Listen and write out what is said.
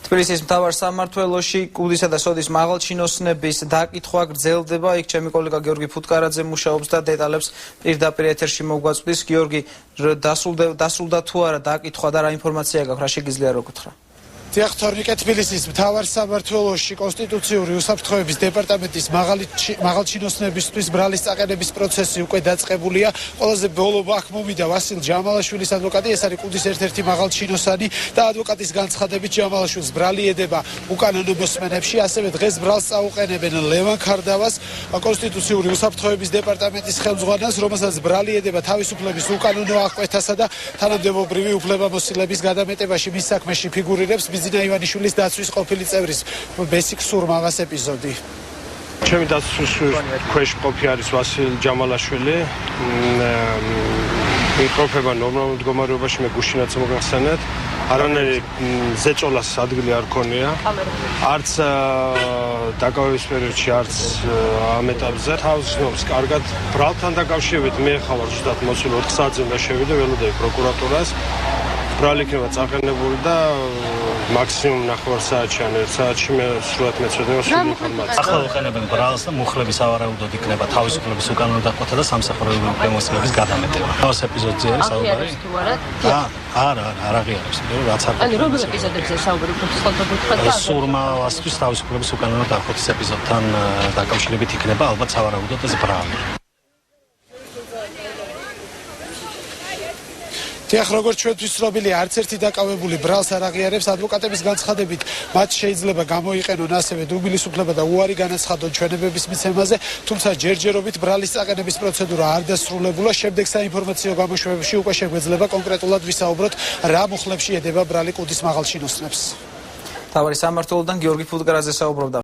თბილისის მთავარ სამმართველოში კუდისა და სოდის მაღალჩინოსნების დაკითხვა გრძელდება. იქ ჩემი კოლეგა გიორგი ფუტკარაძე მუშაობს და დეტალებს პირდაპირ ეთერში მოგვაწვდის. გიორგი, დასრულდა თუ არა დაკითხვა და რა ინფორმაცია გაქვს, რა შეგიძლია რომ გითხრა? თორნიკე თბილისის მთავარ სამმართველოში კონსტიტუციური უსაფრთხოების დეპარტამენტის მაღალჩინოსნებისთვის ბრალის წაყენების პროცესი უკვე დაწყებულია. ყველაზე ბოლო აქ მომიდა ვასილ ჯამალაშვილის ადვოკატი, ეს არის კუდის ერთ-ერთი მაღალჩინოსანი და ადვოკატის განცხადებით ჯამალაშვილს ბრალი ედება უკანონო მოსმენებში, ასევე დღეს ბრალს წაუყენებენ ლევან ქარდავას, კონსტიტუციური უსაფრთხოების დეპარტამენტის ხელმძღვანელს, რომელსაც ბრალი ედება თავისუფლების უკანონო აღკვეთასა და თანამდებობრივი უფლებამოსილების გადამეტებაში მის საქმეში ფიგურირებს ბიზნა ივანიშვილის დაცვის ყოფილი წევრის ბესიკ სურმავას ეპიზოდი. ჩემი დაცვის ქვეშ მყოფი არის ვასილ ჯამალაშვილი. იმყოფება ნორმალურ მდგომარეობაში, მე გუშინაც მოგახსენეთ. არანაირი ზეწოლას ადგილი არ ქონია. არც დაკავების პერიოდში, არც ამ ეტაპზე. თავს გზნობს კარგად. ბრალთან დაკავშირებით მე ხავარ ზუსტად მოცულ 4 საათზე უნდა შევიდე ველოდები პროკურატურას. ბრალი იქნება წაყენებული და მაქსიმუმ 9 საათში ან 1 საათში მე სრულად მეცოდნევა სულ ინფორმაცია. ახლა უყენებენ ბრალს და მუხლების სავარაუდოდ იქნება თავისუფლების უკანონო დაკვეთა და სამსახურებრივი უფლებამოსილების გადამეტება. ეს ეპიზოდზე არის საუბარი? არა, არ აღიარებს. რაც არ. ანუ რომელ ეპიზოდებზე საუბარი გქონდა? სურმავასთვის თავისუფლების უკანონო დაკვეთის ეპიზოდთან დაკავშირებით იქნება ალბათ სავარაუდოდ ეს ბრალი. თიხ როგორც ჩვენთვის ცნობილია, არც ერთი დაკავებული ბრალს არ აღიარებს. ადვოკატების განცხადებით, მათ შეიძლება გამოიყენონ ასევე დუბილისუფლება და უარი განაცხადონ ჩვენებების მიცემაზე, თუმცა ჯერჯერობით ბრალის წაყენების პროცედურა არ დასრულებულა. შემდეგ საინფორმაციო გამოშვებებში უკვე შეგვეძლება კონკრეტულად ვისაუბროთ, რა მუხლებში ედება ბრალი კუდის მაღალჩინოსნებს. მთავარი სამმართველოდან გიორგი ფუტკარაძე საუბრობდა.